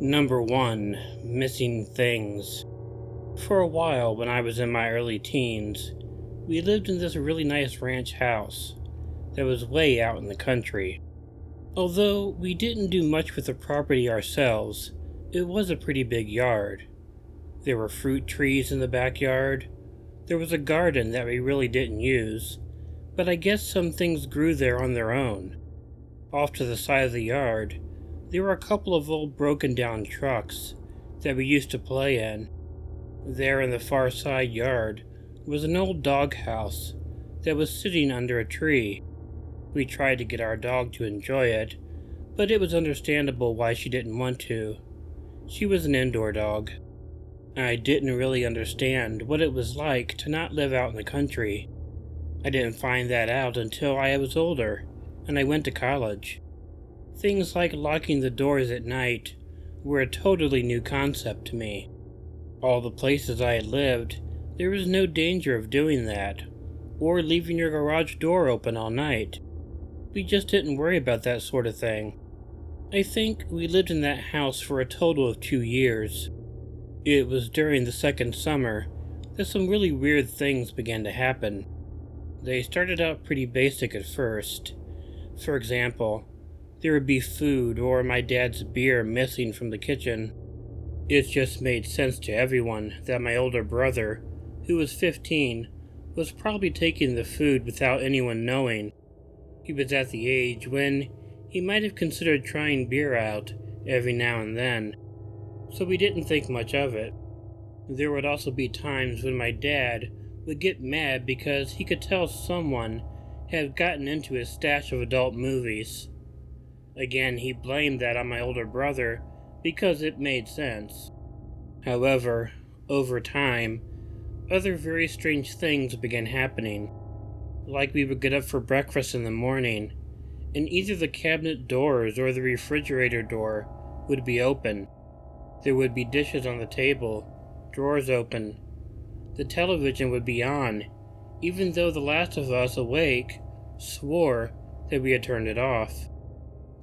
Number 1. Missing things. For a while, when I was in my early teens, we lived in this really nice ranch house that was way out in the country. Although we didn't do much with the property ourselves, it was a pretty big yard. There were fruit trees in the backyard. There was a garden that we really didn't use, but I guess some things grew there on their own. Off to the side of the yard, there were a couple of old broken down trucks that we used to play in. There in the far side yard was an old dog house that was sitting under a tree. We tried to get our dog to enjoy it, but it was understandable why she didn't want to. She was an indoor dog. I didn't really understand what it was like to not live out in the country. I didn't find that out until I was older and I went to college. Things like locking the doors at night were a totally new concept to me. All the places I had lived, there was no danger of doing that, or leaving your garage door open all night. We just didn't worry about that sort of thing. I think we lived in that house for a total of 2 years. It was during the second summer that some really weird things began to happen. They started out pretty basic at first. For example, there would be food or my dad's beer missing from the kitchen. It just made sense to everyone that my older brother, who was 15, was probably taking the food without anyone knowing. He was at the age when he might have considered trying beer out every now and then, so we didn't think much of it. There would also be times when my dad would get mad because he could tell someone had gotten into his stash of adult movies. Again, he blamed that on my older brother because it made sense. However, over time, other very strange things began happening. Like we would get up for breakfast in the morning, and either the cabinet doors or the refrigerator door would be open. There would be dishes on the table, drawers open. The television would be on, even though the last of us awake swore that we had turned it off.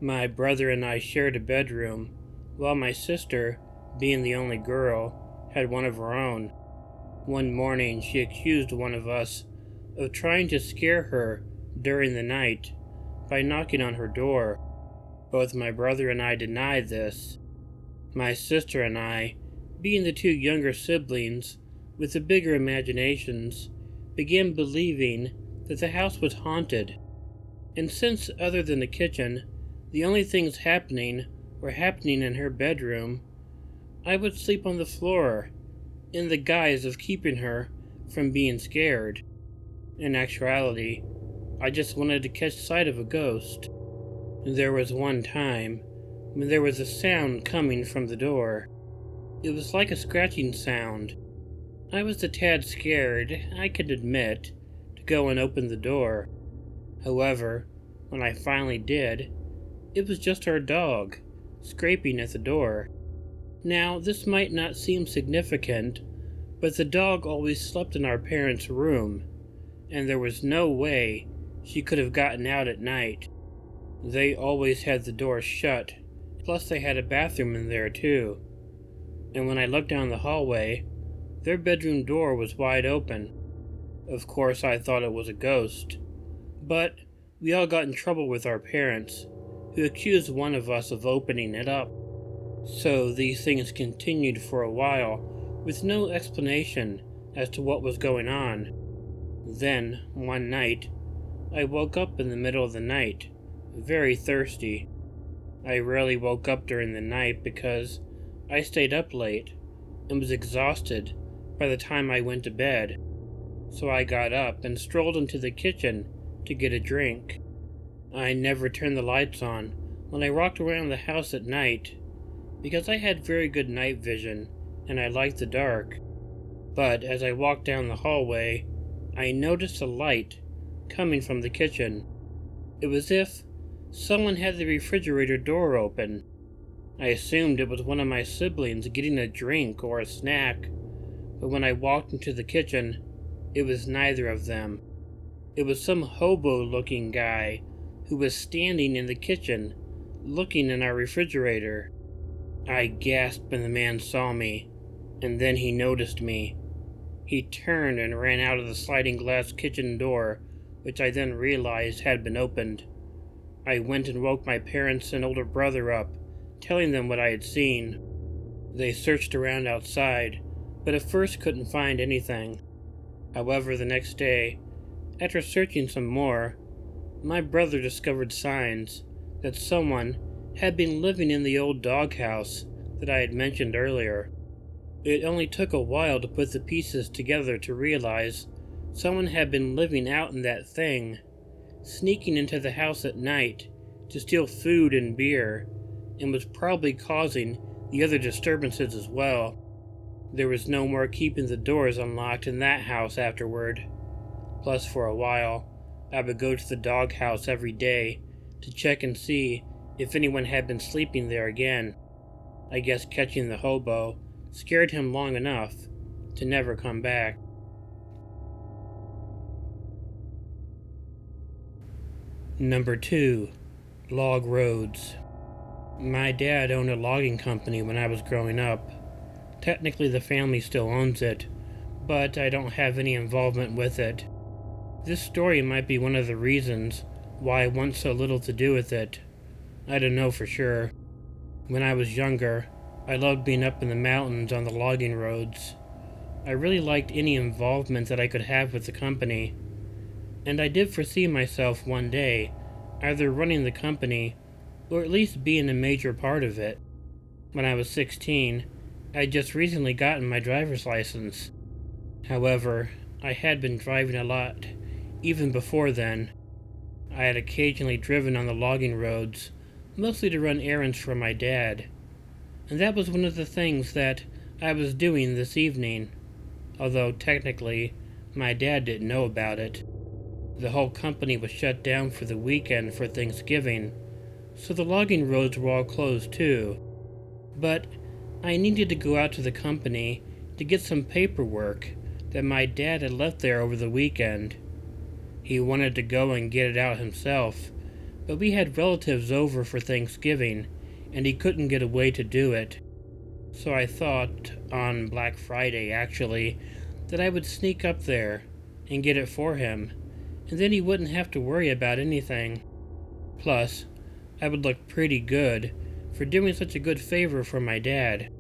My brother and I shared a bedroom, while my sister, being the only girl, had one of her own. One morning she accused one of us of trying to scare her during the night by knocking on her door. Both my brother and I denied this. My sister and I, being the 2 younger siblings with the bigger imaginations, began believing that the house was haunted. And since, other than the kitchen, the only things happening were happening in her bedroom, I would sleep on the floor, in the guise of keeping her from being scared. In actuality, I just wanted to catch sight of a ghost. There was one time when there was a sound coming from the door. It was like a scratching sound. I was a tad scared, I can admit, to go and open the door. However, when I finally did, it was just our dog, scraping at the door. Now, this might not seem significant, but the dog always slept in our parents' room, and there was no way she could have gotten out at night. They always had the door shut, plus they had a bathroom in there too. And when I looked down the hallway, their bedroom door was wide open. Of course, I thought it was a ghost, but we all got in trouble with our parents, who accused one of us of opening it up. So these things continued for a while, with no explanation as to what was going on. Then, one night, I woke up in the middle of the night, very thirsty. I rarely woke up during the night because I stayed up late and was exhausted by the time I went to bed. So I got up and strolled into the kitchen to get a drink. I never turned the lights on when I walked around the house at night because I had very good night vision and I liked the dark. But as I walked down the hallway, I noticed a light coming from the kitchen. It was as if someone had the refrigerator door open. I assumed it was one of my siblings getting a drink or a snack, but when I walked into the kitchen, it was neither of them. It was some hobo-looking guy who was standing in the kitchen, looking in our refrigerator. I gasped when the man saw me, and then he noticed me. He turned and ran out of the sliding glass kitchen door, which I then realized had been opened. I went and woke my parents and older brother up, telling them what I had seen. They searched around outside, but at first couldn't find anything. However, the next day, after searching some more, my brother discovered signs that someone had been living in the old doghouse that I had mentioned earlier. It only took a while to put the pieces together to realize someone had been living out in that thing, sneaking into the house at night to steal food and beer, and was probably causing the other disturbances as well. There was no more keeping the doors unlocked in that house afterward. Plus, for a while, I would go to the doghouse every day to check and see if anyone had been sleeping there again. I guess catching the hobo scared him long enough to never come back. Number 2. Log roads. My dad owned a logging company when I was growing up. Technically the family still owns it, but I don't have any involvement with it. This story might be one of the reasons why I want so little to do with it. I don't know for sure. When I was younger, I loved being up in the mountains on the logging roads. I really liked any involvement that I could have with the company, and I did foresee myself one day either running the company or at least being a major part of it. When I was 16, I had just recently gotten my driver's license. However, I had been driving a lot even before then. I had occasionally driven on the logging roads, mostly to run errands for my dad. And that was one of the things that I was doing this evening, although technically my dad didn't know about it. The whole company was shut down for the weekend for Thanksgiving, so the logging roads were all closed too. But I needed to go out to the company to get some paperwork that my dad had left there over the weekend. He wanted to go and get it out himself, but we had relatives over for Thanksgiving, and he couldn't get away to do it. So I thought, on Black Friday actually, that I would sneak up there and get it for him, and then he wouldn't have to worry about anything. Plus, I would look pretty good for doing such a good favor for my dad.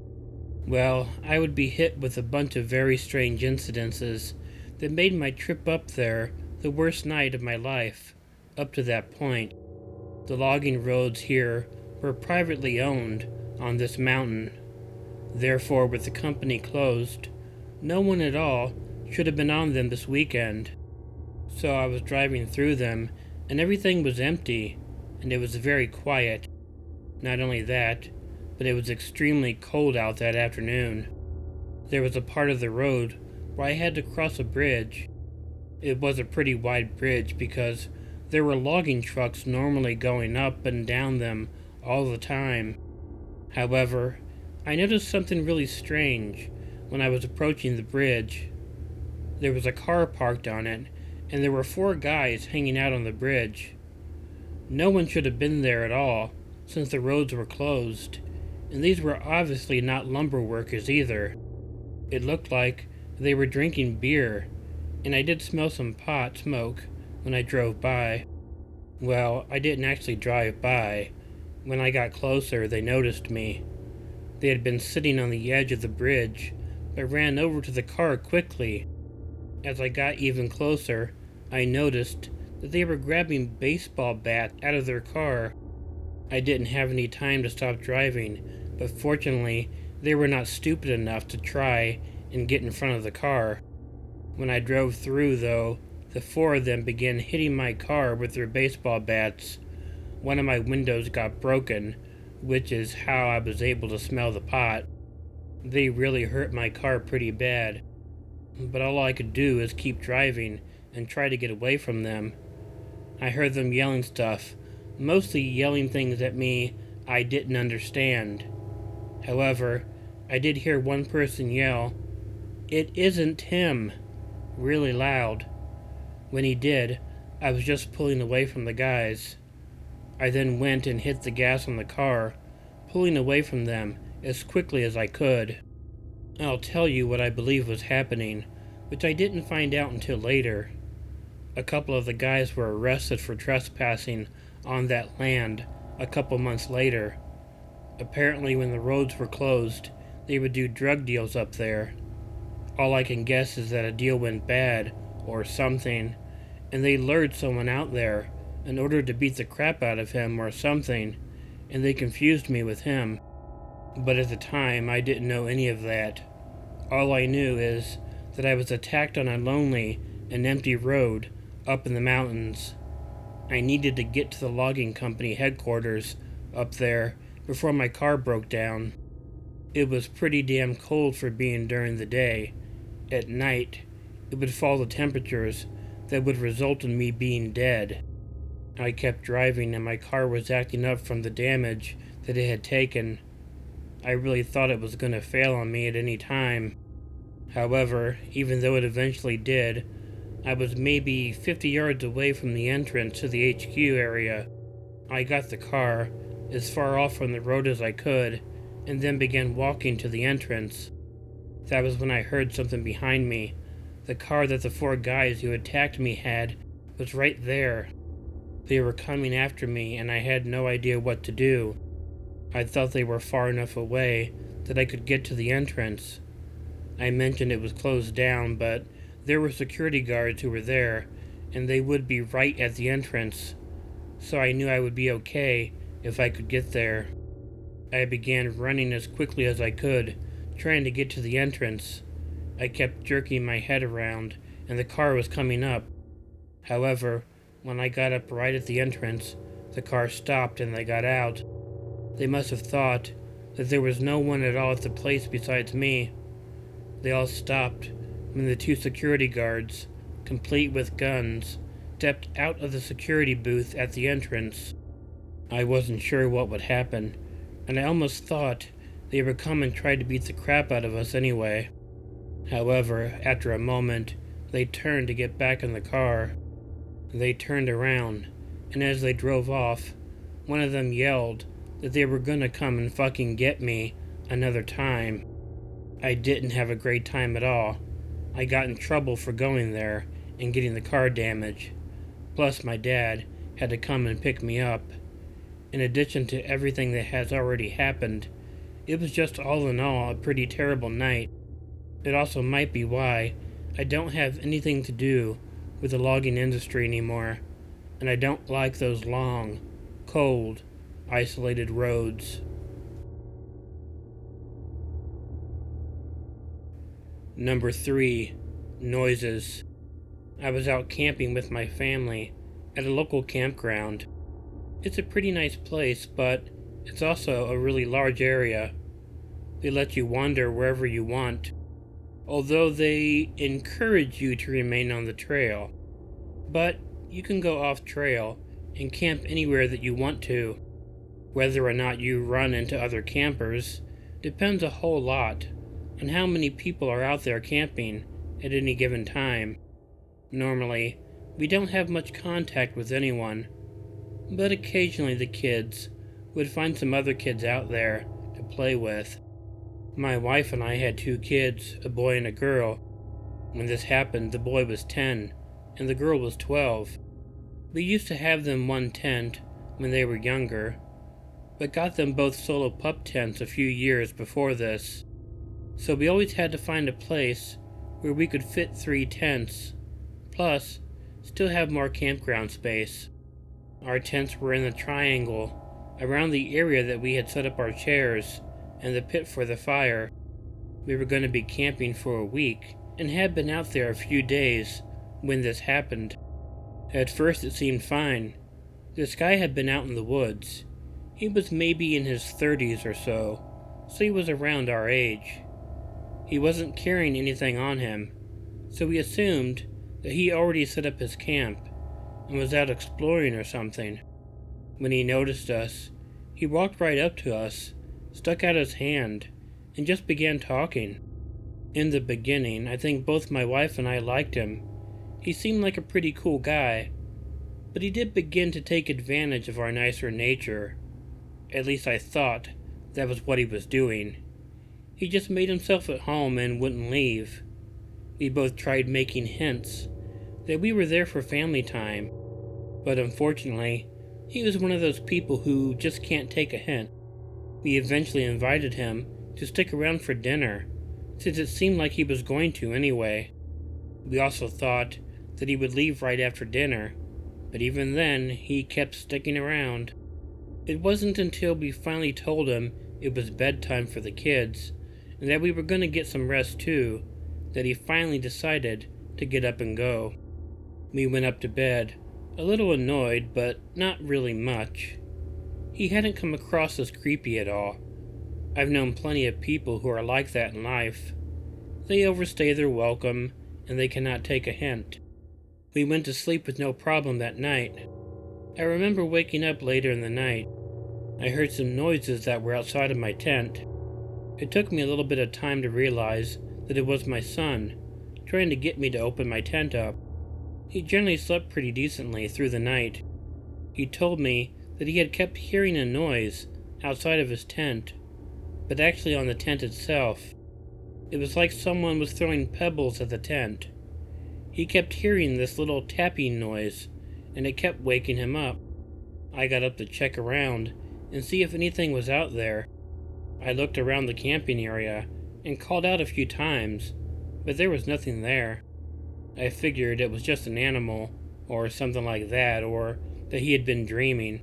Well, I would be hit with a bunch of very strange incidences that made my trip up there the worst night of my life, up to that point. The logging roads here were privately owned on this mountain. Therefore, with the company closed, no one at all should have been on them this weekend. So I was driving through them, and everything was empty, and it was very quiet. Not only that, but it was extremely cold out that afternoon. There was a part of the road where I had to cross a bridge. It was a pretty wide bridge because there were logging trucks normally going up and down them all the time. However, I noticed something really strange when I was approaching the bridge. There was a car parked on it, and there were 4 guys hanging out on the bridge. No one should have been there at all, since the roads were closed, and these were obviously not lumber workers either. It looked like they were drinking beer, and I did smell some pot smoke when I drove by. Well, I didn't actually drive by. When I got closer, they noticed me. They had been sitting on the edge of the bridge, but ran over to the car quickly. As I got even closer, I noticed that they were grabbing baseball bats out of their car. I didn't have any time to stop driving, but fortunately, they were not stupid enough to try and get in front of the car. When I drove through, though, the 4 of them began hitting my car with their baseball bats. One of my windows got broken, which is how I was able to smell the pot. They really hurt my car pretty bad, but all I could do is keep driving and try to get away from them. I heard them yelling stuff, mostly yelling things at me I didn't understand. However, I did hear one person yell, "It isn't him," really loud. When he did, I was just pulling away from the guys. I then went and hit the gas on the car, pulling away from them as quickly as I could. I'll tell you what I believe was happening, which I didn't find out until later. A couple of the guys were arrested for trespassing on that land a couple months later. Apparently when the roads were closed, they would do drug deals up there. All I can guess is that a deal went bad, or something, and they lured someone out there in order to beat the crap out of him or something, and they confused me with him. But at the time, I didn't know any of that. All I knew is that I was attacked on a lonely and empty road up in the mountains. I needed to get to the logging company headquarters up there before my car broke down. It was pretty damn cold for being during the day. At night, it would fall to temperatures that would result in me being dead. I kept driving and my car was acting up from the damage that it had taken. I really thought it was going to fail on me at any time. However, even though it eventually did, I was maybe 50 yards away from the entrance to the HQ area. I got the car as far off from the road as I could, and then began walking to the entrance. That was when I heard something behind me. The car that the 4 guys who attacked me had was right there. They were coming after me, and I had no idea what to do. I thought they were far enough away that I could get to the entrance. I mentioned it was closed down, but there were security guards who were there, and they would be right at the entrance, so I knew I would be okay if I could get there. I began running as quickly as I could, trying to get to the entrance. I kept jerking my head around, and the car was coming up. However, when I got up right at the entrance, the car stopped and they got out. They must have thought that there was no one at all at the place besides me. They all stopped when the 2 security guards, complete with guns, stepped out of the security booth at the entrance. I wasn't sure what would happen, and I almost thought they would come and try to beat the crap out of us anyway. However, after a moment, they turned to get back in the car. They turned around, and as they drove off, one of them yelled that they were gonna come and fucking get me another time. I didn't have a great time at all. I got in trouble for going there and getting the car damaged. Plus my dad had to come and pick me up. In addition to everything that has already happened, it was just all in all a pretty terrible night. It also might be why I don't have anything to do with the logging industry anymore, and I don't like those long, cold, isolated roads. Number 3. Noises. I was out camping with my family at a local campground. It's a pretty nice place, but it's also a really large area. They let you wander wherever you want, although they encourage you to remain on the trail. But you can go off trail and camp anywhere that you want to. Whether or not you run into other campers depends a whole lot on how many people are out there camping at any given time. Normally, we don't have much contact with anyone, but occasionally the kids would find some other kids out there to play with. My wife and I had 2 kids, a boy and a girl. When this happened, the boy was 10 and the girl was 12. We used to have them one tent when they were younger, but got them both solo pup tents a few years before this. So we always had to find a place where we could fit 3 tents, plus still have more campground space. Our tents were in a triangle around the area that we had set up our chairs and the pit for the fire. We were going to be camping for a week and had been out there a few days when this happened. At first it seemed fine. This guy had been out in the woods. He was maybe in his 30s or so he was around our age. He wasn't carrying anything on him, so we assumed that he already set up his camp and was out exploring or something. When he noticed us, he walked right up to us, stuck out his hand, and just began talking. In the beginning, I think both my wife and I liked him. He seemed like a pretty cool guy, but he did begin to take advantage of our nicer nature. At least I thought that was what he was doing. He just made himself at home and wouldn't leave. We both tried making hints that we were there for family time, but unfortunately, he was one of those people who just can't take a hint. We eventually invited him to stick around for dinner, since it seemed like he was going to anyway. We also thought that he would leave right after dinner, but even then, he kept sticking around. It wasn't until we finally told him it was bedtime for the kids, and that we were going to get some rest too, that he finally decided to get up and go. We went up to bed, a little annoyed, but not really much. He hadn't come across as creepy at all. I've known plenty of people who are like that in life. They overstay their welcome, and they cannot take a hint. We went to sleep with no problem that night. I remember waking up later in the night. I heard some noises that were outside of my tent. It took me a little bit of time to realize that it was my son, trying to get me to open my tent up. He generally slept pretty decently through the night. He told me that he had kept hearing a noise outside of his tent, but actually on the tent itself. It was like someone was throwing pebbles at the tent. He kept hearing this little tapping noise, and it kept waking him up. I got up to check around and see if anything was out there. I looked around the camping area and called out a few times, but there was nothing there. I figured it was just an animal, or something like that, or that he had been dreaming.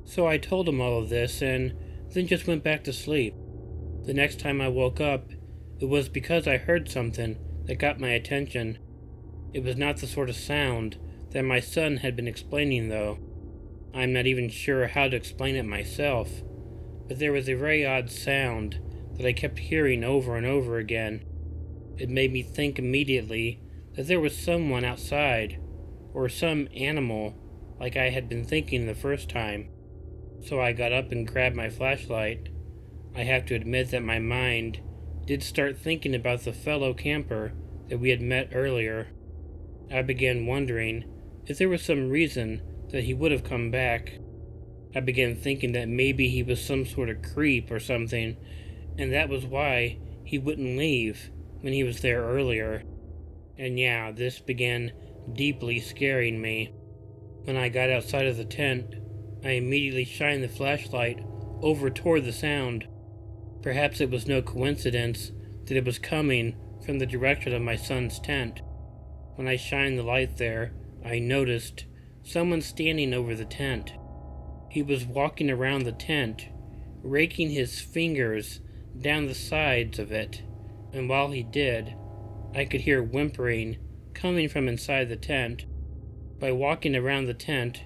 So I told him all of this and then just went back to sleep. The next time I woke up, it was because I heard something that got my attention. It was not the sort of sound that my son had been explaining, though. I'm not even sure how to explain it myself, but there was a very odd sound that I kept hearing over and over again. It made me think immediately that there was someone outside, or some animal, like I had been thinking the first time. So I got up and grabbed my flashlight. I have to admit that my mind did start thinking about the fellow camper that we had met earlier. I began wondering if there was some reason that he would have come back. I began thinking that maybe he was some sort of creep or something, and that was why he wouldn't leave when he was there earlier. And yeah, this began deeply scaring me. When I got outside of the tent, I immediately shined the flashlight over toward the sound. Perhaps it was no coincidence that it was coming from the direction of my son's tent. When I shined the light there, I noticed someone standing over the tent. He was walking around the tent, raking his fingers down the sides of it, and while he did, I could hear whimpering coming from inside the tent. By walking around the tent,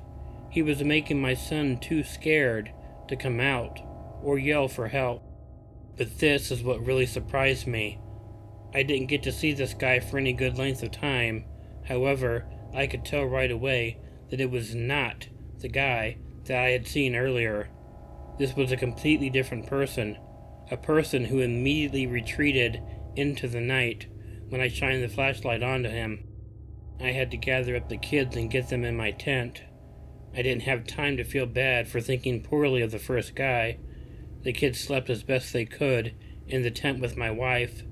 he was making my son too scared to come out or yell for help. But this is what really surprised me. I didn't get to see this guy for any good length of time. However, I could tell right away that it was not the guy that I had seen earlier. This was a completely different person, a person who immediately retreated into the night when I shined the flashlight onto him. I had to gather up the kids and get them in my tent. I didn't have time to feel bad for thinking poorly of the first guy. The kids slept as best they could in the tent with my wife,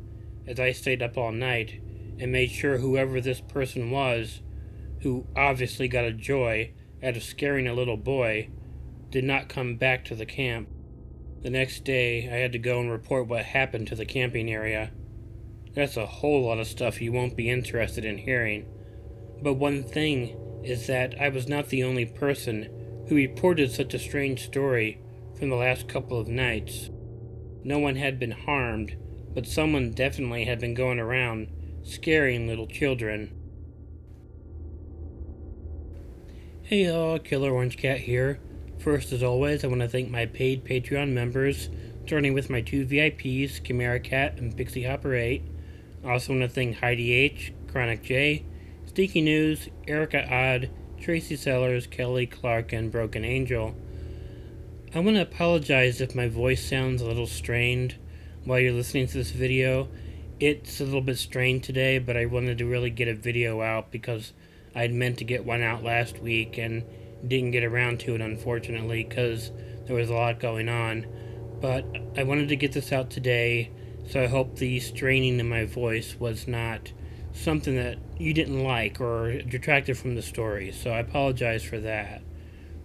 as I stayed up all night and made sure whoever this person was, who obviously got a joy out of scaring a little boy, did not come back to the camp. The next day, I had to go and report what happened to the camping area. That's a whole lot of stuff you won't be interested in hearing. But one thing is that I was not the only person who reported such a strange story from the last couple of nights. No one had been harmed, but someone definitely had been going around scaring little children. Hey y'all, Killer Orange Cat here. First, as always, I want to thank my paid Patreon members, starting with my 2 VIPs, Chiamerah Cat and Pixie Hopper 8. I also want to thank Heidi H, Chronic J, Stinky News, EricaOdd, Tracy Sellars, Kelli, Clark, and Broken Angel. I want to apologize if my voice sounds a little strained while you're listening to this video. It's a little bit strained today, but I wanted to really get a video out because I'd meant to get one out last week and didn't get around to it, unfortunately, because there was a lot going on. But I wanted to get this out today, so I hope the straining in my voice was not something that you didn't like or detracted from the story, so I apologize for that.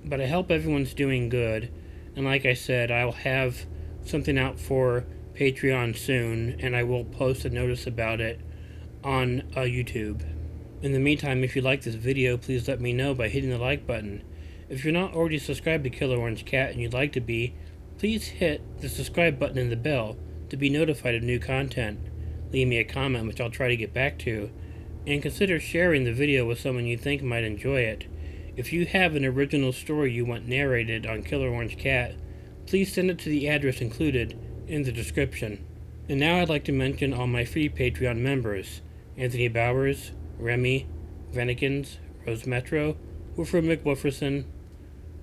But I hope everyone's doing good, and like I said, I'll have something out for Patreon soon, and I will post a notice about it on YouTube. In the meantime, if you like this video, please let me know by hitting the like button. If you're not already subscribed to Killer Orange Cat and you'd like to be, please hit the subscribe button and the bell to be notified of new content. Leave me a comment, which I'll try to get back to, and consider sharing the video with someone you think might enjoy it. If you have an original story you want narrated on Killer Orange Cat, please send it to the address included in the description. And now I'd like to mention all my free Patreon members: Anthony Bowers, Remi, Venikins, Rose Metro, Woofer McWooferson,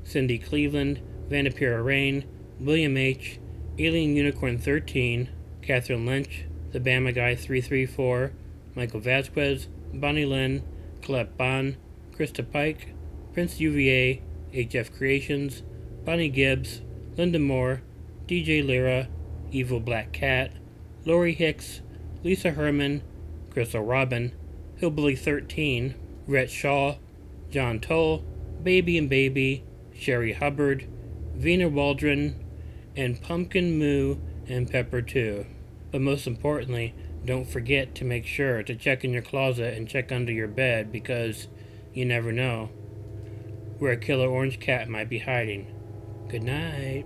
Cindy Cleveland, Vanapira Rayne, William H., Alien Unicorn 13, Kathryn Lynch, The Bama Guy 334, Michael Vasquez, Bonnie Lynn, Collet Bond, Krista Pike, Prince UVA, HF Creations, Bonnie Gibbs, Linda Moore, DJ Lira, Evil Black Cat, Lori Hicks, Lisa Herman, Krystal Robin, Hillbilly 13, RhettSchall, John Tull, Baby and Baby, Sherry Hubbard, Vina Waldren, and Pumpkin Moo and Pepper too. But most importantly, don't forget to make sure to check in your closet and check under your bed, because you never know where a Killer Orange Cat might be hiding. Good night.